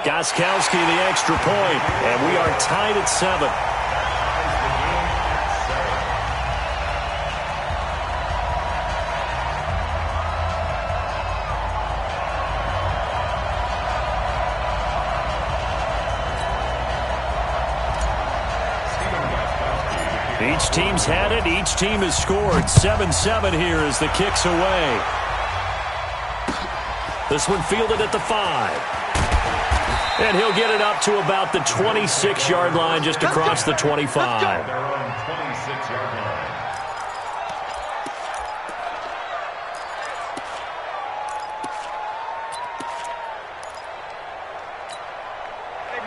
Gostkowski the extra point, and we are tied at 7. Each team's had it. Each team has scored. 7-7 here as the kick's away. This one fielded at the 5. And he'll get it up to about the 26-yard line, just across the 25. Their own 26-yard line.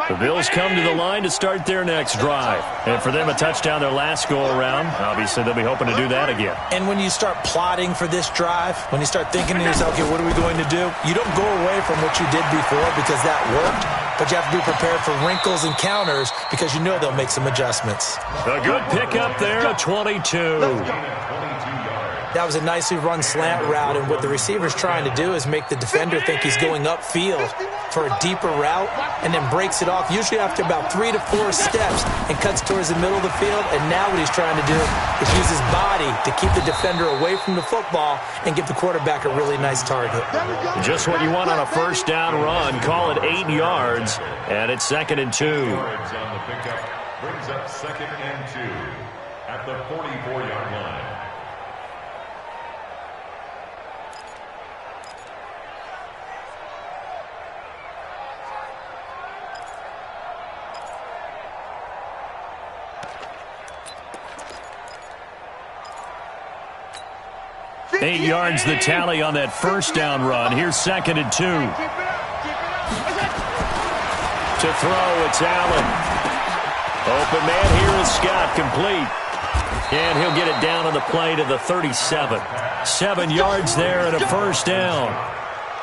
The Bills come to the line to start their next drive. And for them, a touchdown their last go-around. Obviously, they'll be hoping to do that again. And when you start plotting for this drive, when you start thinking to yourself, okay, what are we going to do? You don't go away from what you did before because that worked, but you have to be prepared for wrinkles and counters because you know they'll make some adjustments. A good pickup there, a 22. That was a nicely run slant route, and what the receiver's trying to do is make the defender think he's going upfield for a deeper route and then breaks it off, usually after about 3 to 4 steps, and cuts towards the middle of the field. And now what he's trying to do is use his body to keep the defender away from the football and give the quarterback a really nice target. Just what you want on a first down run. Call it 8 yards, and it's 2nd and 2. Yards on the pickup brings up 2nd and 2 at the 44-yard line. Eight yards the tally on that first down run. Here's 2nd and 2. To throw, it's Allen. Open man here is Scott, complete. And he'll get it down on the play to the 37. 7 yards there and a first down.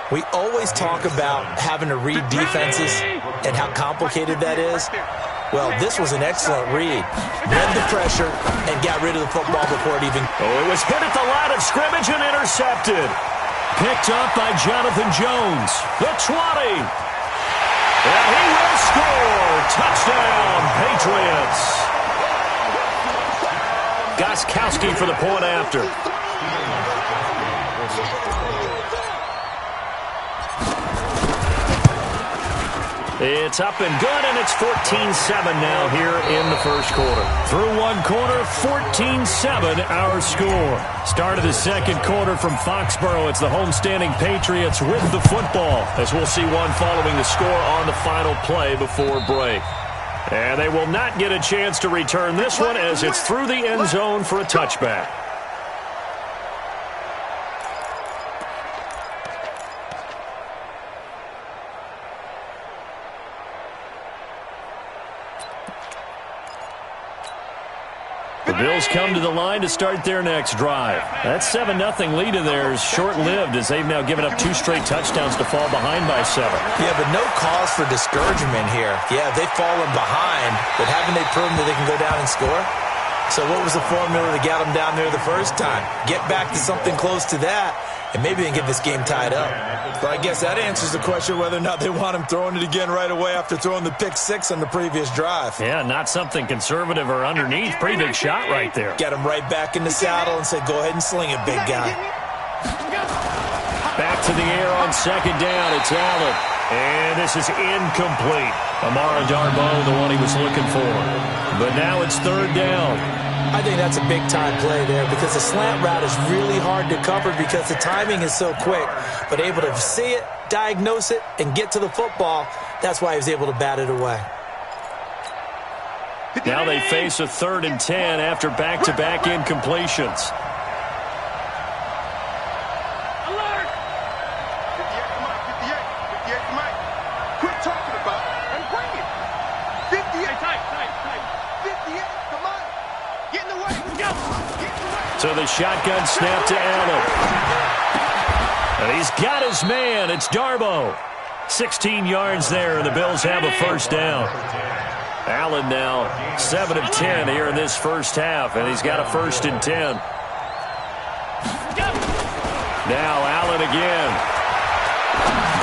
We always talk about having to read defenses and how complicated that is. Well, this was an excellent read. Read the pressure and got rid of the football before it even... Oh, it was hit at the line of scrimmage and intercepted. Picked up by Jonathan Jones. The 20. And he will score. Touchdown, Patriots. Gostkowski for the point after. It's up and good, and it's 14-7 now here in the first quarter. Through one quarter, 14-7 our score. Start of the second quarter from Foxborough. It's the homestanding Patriots with the football, as we'll see one following the score on the final play before break. And they will not get a chance to return this one as it's through the end zone for a touchback. The Bills come to the line to start their next drive. That 7-0 lead of theirs short-lived as they've now given up 2 straight touchdowns to fall behind by 7. Yeah, but no cause for discouragement here. Yeah, they've fallen behind, but haven't they proven that they can go down and score? So what was the formula that got them down there the first time? Get back to something close to that, and maybe they can get this game tied up. So I guess that answers the question whether or not they want him throwing it again right away after throwing the pick 6 on the previous drive. Yeah, not something conservative or underneath. Pretty big shot right there. Get him right back in the saddle and say, go ahead and sling it, big guy. Back to the air on second down. It's Allen. And this is incomplete. Amara Darboh, the one he was looking for. But now it's third down. I think that's a big-time play there because the slant route is really hard to cover because the timing is so quick. But able to see it, diagnose it, and get to the football, that's why he was able to bat it away. Now they face a 3rd and 10 after back-to-back incompletions. Alert! 58, come on, 58, come on. Quit talking about it and bring it. 58, tight. 58, come on. Get in the way. Go. Get in the way. So the shotgun snap to Allen. And he's got his man. It's Darboh. 16 yards there, and the Bills have a first down. Allen now 7 of 10 here in this first half, and he's got a 1st and 10. Now Allen again.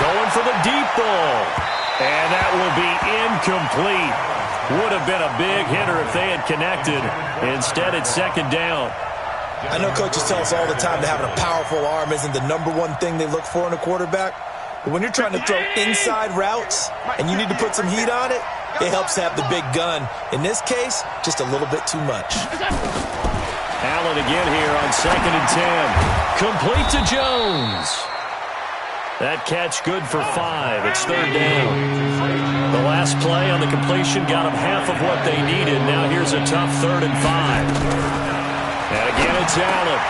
Going for the deep ball. And that will be incomplete. Would have been a big hitter if they had connected. Instead, it's second down. I know coaches tell us all the time that having a powerful arm isn't the #1 thing they look for in a quarterback. But when you're trying to throw inside routes and you need to put some heat on it, it helps to have the big gun. In this case, just a little bit too much. Allen again here on 2nd and 10. Complete to Jones. That catch good for 5. It's 3rd down. The last play on the completion got them half of what they needed. Now here's a tough 3rd and 5. And again it's Allen.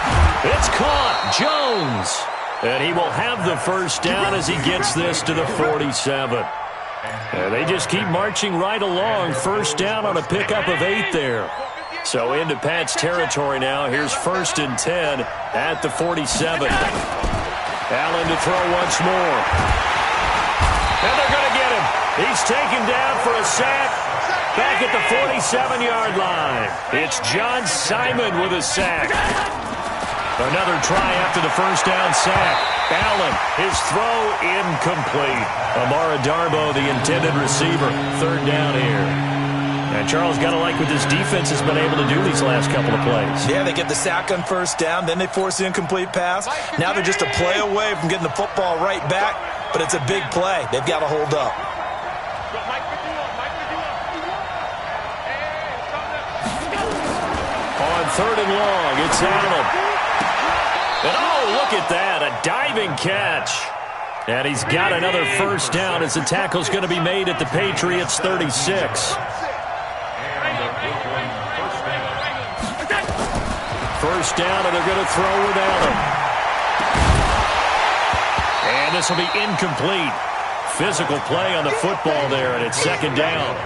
It's caught. Jones. And he will have the first down as he gets this to the 47. And they just keep marching right along. First down on a pickup of 8 there. So into Pat's territory now. Here's 1st and 10 at the 47. Allen to throw once more. And they're going to get him. He's taken down for a sack back at the 47-yard line. It's John Simon with a sack. Another try after the first down sack. Allen, his throw incomplete. Amara Darbo, the intended receiver. 3rd down here. And Charles, got to like what this defense has been able to do these last couple of plays. Yeah, they get the sack on first down, then they force the incomplete pass. Now they're just a play away from getting the football right back, but it's a big play. They've got to hold up. On 3rd and long, it's Allen. And oh, look at that, a diving catch. And he's got another first down as the tackle's going to be made at the Patriots' 36. First down, and they're going to throw with Allen. And this will be incomplete. Physical play on the football there, and it's 2nd down.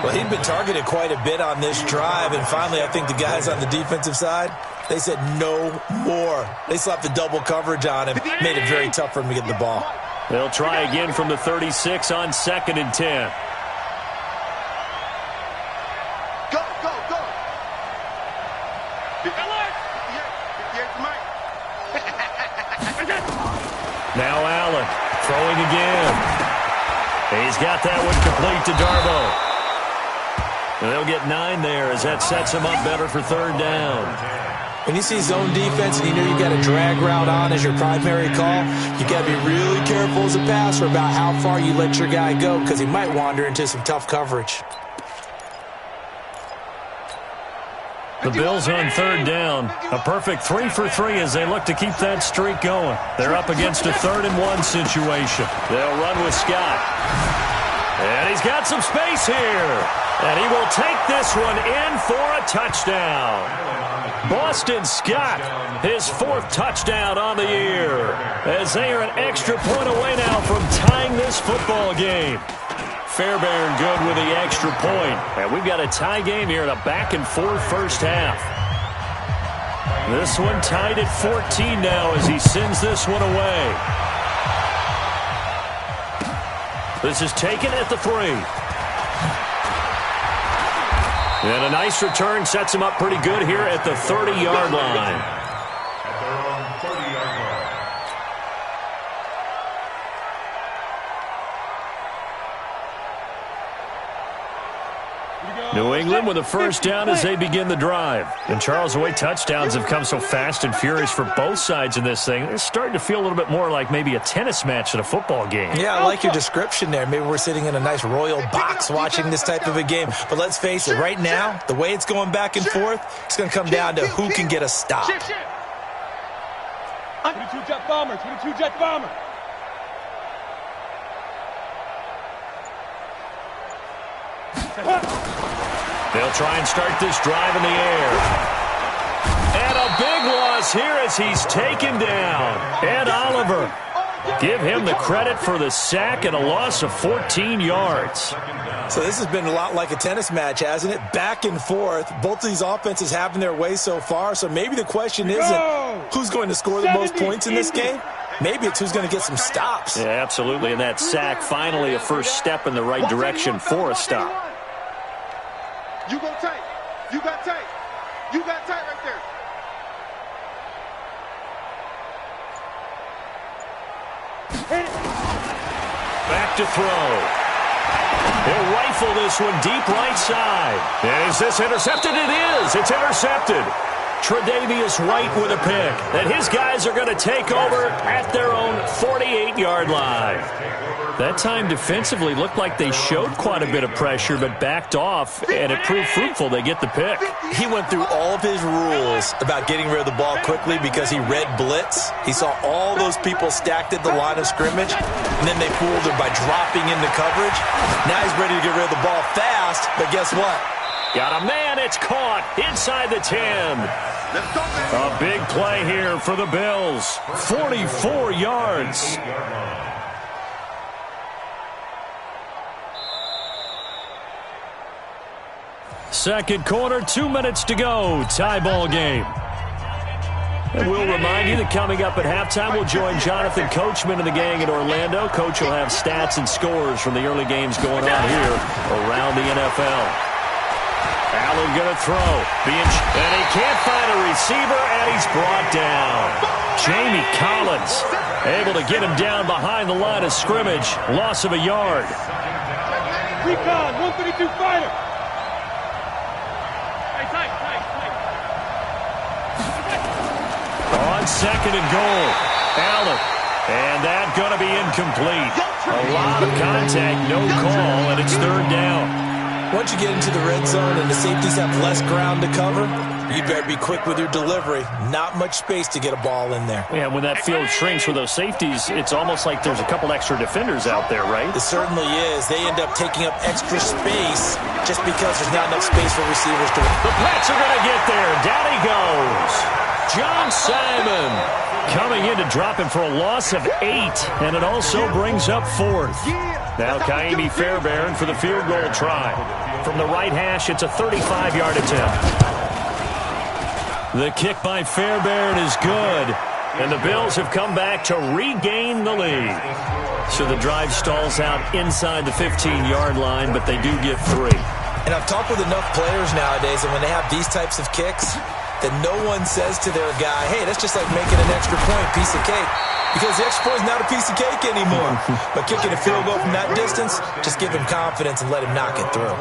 Well, he'd been targeted quite a bit on this drive, and finally I think the guys on the defensive side, they said no more. They slapped the double coverage on him, made it very tough for him to get the ball. They'll try again from the 36 on 2nd and 10. Now Allen throwing again. He's got that one complete to Darbo. And they'll get 9 there as that sets him up better for 3rd down. When you see zone defense and you know you got a drag route on as your primary call, you got to be really careful as a passer about how far you let your guy go because he might wander into some tough coverage. The Bills on 3rd down. A perfect 3 for 3 as they look to keep that streak going. They're up against a 3rd and 1 situation. They'll run with Scott. And he's got some space here. And he will take this one in for a touchdown. Boston Scott, his 4th touchdown on the year. As they are an extra point away now from tying this football game. Fairbairn good with the extra point. And we've got a tie game here in a back-and-forth first half. This one tied at 14 now as he sends this one away. This is taken at the 3. And a nice return sets him up pretty good here at the 30-yard line. At their own 30-yard line. New England with a first down as they begin the drive. And Charles, the way touchdowns have come so fast and furious for both sides in this thing, it's starting to feel a little bit more like maybe a tennis match than a football game. Yeah, I like your description there. Maybe we're sitting in a nice royal box watching this type of a game. But let's face it, right now, the way it's going back and forth, it's going to come down to who can get a stop. 22 jet bomber, 22 jet bomber. They'll try and start this drive in the air. And a big loss here as he's taken down. Ed Oliver. Give him the credit for the sack and a loss of 14 yards. So this has been a lot like a tennis match, hasn't it? Back and forth. Both of these offenses having their way so far. So maybe the question isn't who's going to score the most points in this game. Maybe it's who's going to get some stops. Yeah, absolutely. And that sack, finally a first step in the right direction for a stop. You go tight. You got tight. You got tight right there. Back to throw. He'll rifle this one deep right side. Is this intercepted? It is. It's intercepted. Tre'Davious White with a pick. And his guys are going to take over at their own 48-yard line. That time defensively looked like they showed quite a bit of pressure but backed off, and it proved fruitful. They get the pick. He went through all of his rules about getting rid of the ball quickly because he read blitz. He saw all those people stacked at the line of scrimmage, and then they fooled him by dropping into coverage. Now he's ready to get rid of the ball fast, but guess what? Got a man. It's caught inside the 10. A big play here for the Bills. 44 yards. Second quarter, 2 minutes to go. Tie ball game. And we'll remind you that coming up at halftime, we'll join Jonathan Coachman and the gang in Orlando. Coach will have stats and scores from the early games going on here around the NFL. Allen going to throw. And he can't find a receiver, and he's brought down. Jamie Collins able to get him down behind the line of scrimmage. Loss of a yard. Recon, 132 fighter. On second and goal, Allen. And that going to be incomplete. A lot of contact, no call, and it's third down. Once you get into the red zone and the safeties have less ground to cover, you better be quick with your delivery. Not much space to get a ball in there. Yeah, when that field shrinks with those safeties, it's almost like there's a couple extra defenders out there, right? It certainly is. They end up taking up extra space just because there's not enough space for receivers to... The Pats are going to get there. Down he goes. John Simon coming in to drop him for a loss of 8, and it also brings up fourth. Now Kaimi Fairbairn for the field goal try. From the right hash, it's a 35-yard attempt. The kick by Fairbairn is good, and the Bills have come back to regain the lead. So the drive stalls out inside the 15-yard line, but they do get 3. And I've talked with enough players nowadays, and when they have these types of kicks, that no one says to their guy, hey, that's just like making an extra point, piece of cake. Because the extra point is not a piece of cake anymore. But kicking a field goal from that distance, just give him confidence and let him knock it through.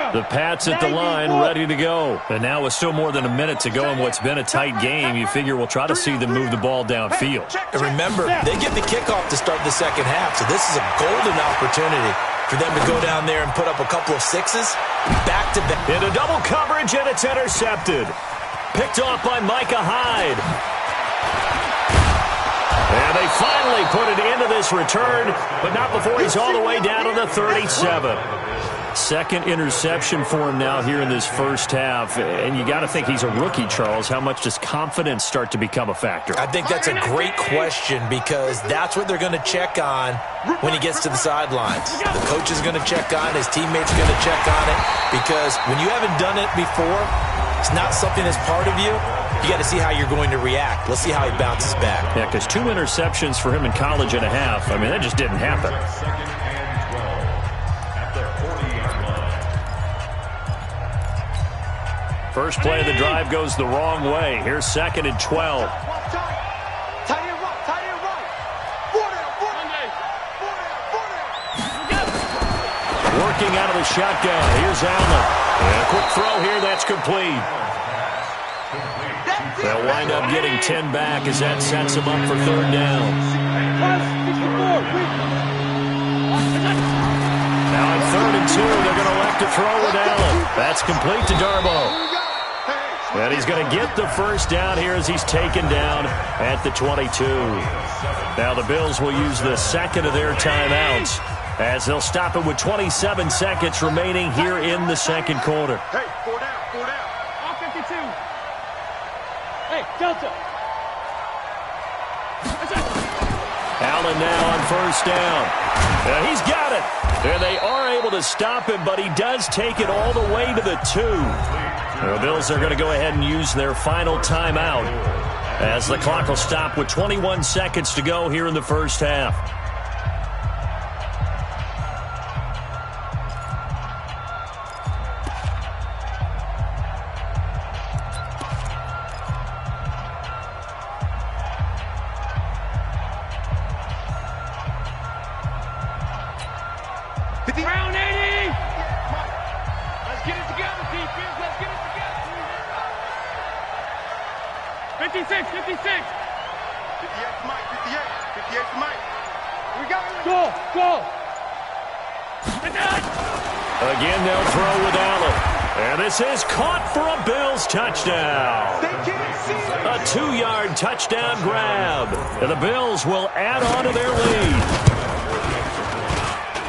The Pats at the line, ready to go. And now with still more than a minute to go in what's been a tight game, you figure we'll try to see them move the ball downfield. And remember, they get the kickoff to start the second half, so this is a golden opportunity for them to go down there and put up a couple of sixes back-to-back. Into double coverage, and it's intercepted. Picked off by Micah Hyde. And they finally put it into this return, but not before he's all the way down to the 37. Second interception for him now here in this first half. And you got to think he's a rookie, Charles. How much does confidence start to become a factor? I think that's a great question because that's what they're going to check on when he gets to the sidelines. The coach is going to check on it. His teammates are going to check on it because when you haven't done it before, it's not something that's part of you. You got to see how you're going to react. Let's see how he bounces back. Yeah, because 2 interceptions for him in college and a half. I mean, that just didn't happen. First play of the drive goes the wrong way. Here's second and 12. Working out of the shotgun. Here's Allen. And a quick throw here. That's complete. They'll wind up getting 10 back as that sets them up for third down. Now at 3rd and 2, they're going to elect to throw with Allen. That's complete to Darboh. And he's going to get the first down here as he's taken down at the 22. Now the Bills will use the second of their timeouts as they'll stop it with 27 seconds remaining here in the second quarter. Hey, 4 down, 4 down. All 52. Hey, Delta. Allen now on first down. He's got it. And they are able to stop him, but he does take it all the way to the 2. The Bills are going to go ahead and use their final timeout as the clock will stop with 21 seconds to go here in the first half. 56, 56. 58 to Mike, 58. 58 to Mike. We got it. Go. Again, they'll throw with Allen. And this is caught for a Bills touchdown. A 2-yard touchdown grab. And the Bills will add on to their lead.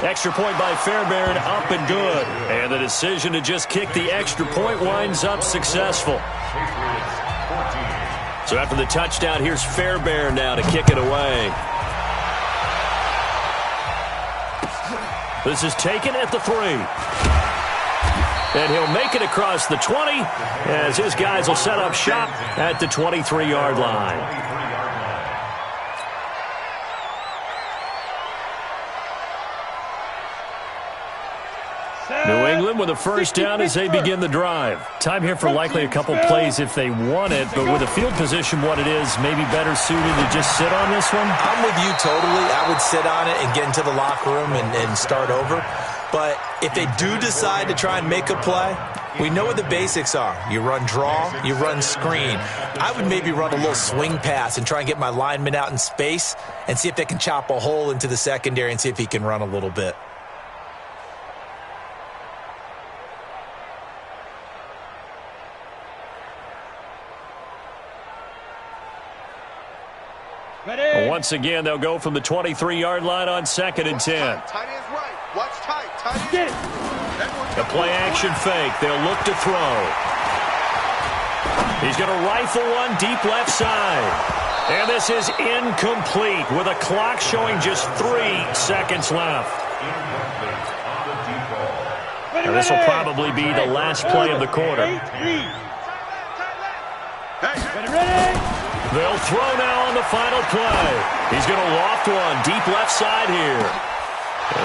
Extra point by Fairbairn, up and good. And the decision to just kick the extra point winds up successful. So after the touchdown, here's Fairbairn now to kick it away. This is taken at the 3. And he'll make it across the 20 as his guys will set up shop at the 23-yard line. New England with a first down as they begin the drive. Time here for likely a couple plays if they want it, but with the field position what it is, maybe better suited to just sit on this one? I'm with you totally. I would sit on it and get into the locker room and start over. But if they do decide to try and make a play, we know what the basics are. You run draw, you run screen. I would maybe run a little swing pass and try and get my lineman out in space and see if they can chop a hole into the secondary and see if he can run a little bit. Once again, they'll go from the 23-yard line on 2nd and 10. Tight end's right. Watch tight. Tight end. A play action fake. They'll look to throw. He's going to rifle one deep left side. And this is incomplete with a clock showing just 3 seconds left. And this will probably be the last play of the quarter. They'll throw now on the final play. He's going to loft one deep left side here.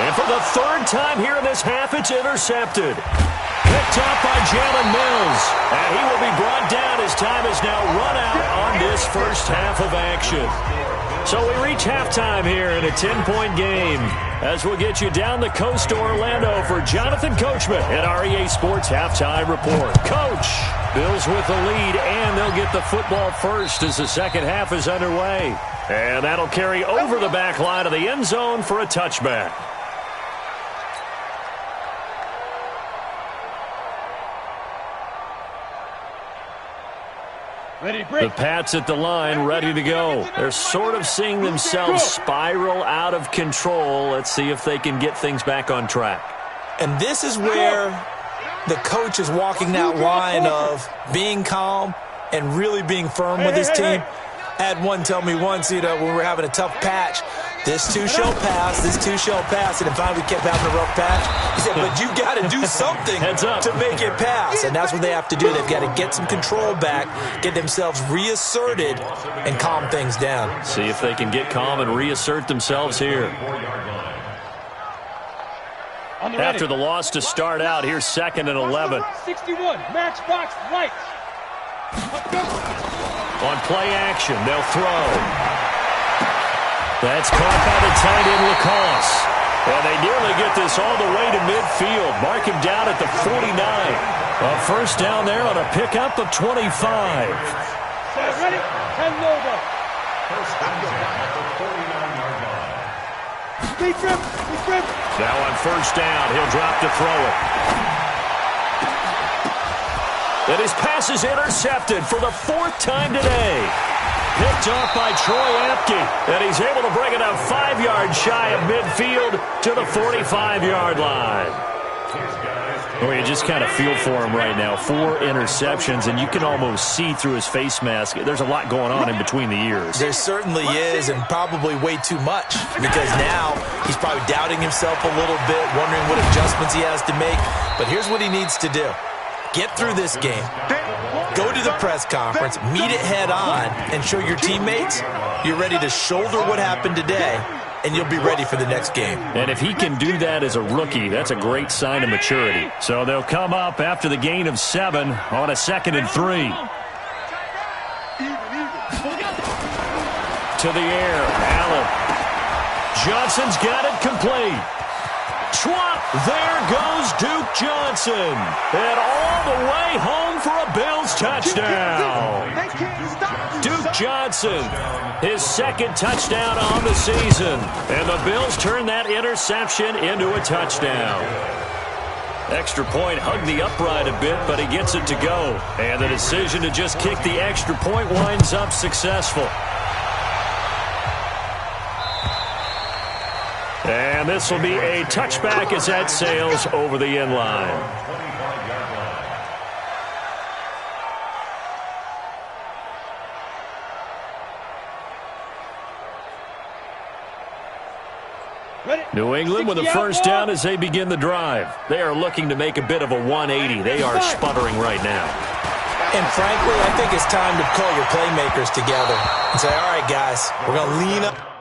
And for the 3rd time here in this half, it's intercepted. Picked up by Jalen Mills. And he will be brought down as time is now run out on this first half of action. So we reach halftime here in a 10-point game. As we'll get you down the coast to Orlando for Jonathan Coachman at REA Sports Halftime Report. Coach, Bills with the lead, and they'll get the football first as the second half is underway. And that'll carry over the back line of the end zone for a touchback. The Pats at the line, ready to go. They're sort of seeing themselves spiral out of control. Let's see if they can get things back on track. And this is where the coach is walking that line of being calm and really being firm with his team. I had one tell me once, when we were having a tough patch, this too shall pass, this too shall pass. And finally we kept having a rough patch. He said, but you got to do something to make it pass. And that's what they have to do. They've got to get some control back, get themselves reasserted, and calm things down. See if they can get calm and reassert themselves here. After the loss to start out, here's 2nd and 11. 61, matchbox right. On play action, they'll throw. That's caught by the tight end, Lacoste. And they nearly get this all the way to midfield. Mark him down at the 49. A first down there on a pickup of 25. Ready? Hand over. First down at the 49-yard line. Speed trip. Now on first down, he'll drop to throw it. And his pass is intercepted for the 4th time today. Picked off by Troy Apke. And he's able to bring it up 5 yards shy of midfield to the 45-yard line. Well, you just kind of feel for him right now. 4 interceptions, and you can almost see through his face mask. There's a lot going on in between the ears. There certainly is, and probably way too much, because now he's probably doubting himself a little bit, wondering what adjustments he has to make. But here's what he needs to do. Get through this game, go to the press conference, meet it head on, and show your teammates you're ready to shoulder what happened today, and you'll be ready for the next game. And if he can do that as a rookie, that's a great sign of maturity. So they'll come up after the gain of 7 on a 2nd and 3. To the air, Allen. Johnson's got it complete. Swat, there goes Duke Johnson. And all the way home for a Bills touchdown. Johnson, his second touchdown on the season. And the Bills turn that interception into a touchdown. Extra point hugged the upright a bit, but he gets it to go. And the decision to just kick the extra point winds up successful. And this will be a touchback as that sails over the end line. New England with a first down as they begin the drive. They are looking to make a bit of a 180. They are sputtering right now. And frankly, I think it's time to call your playmakers together and say, all right, guys, we're going to lean up.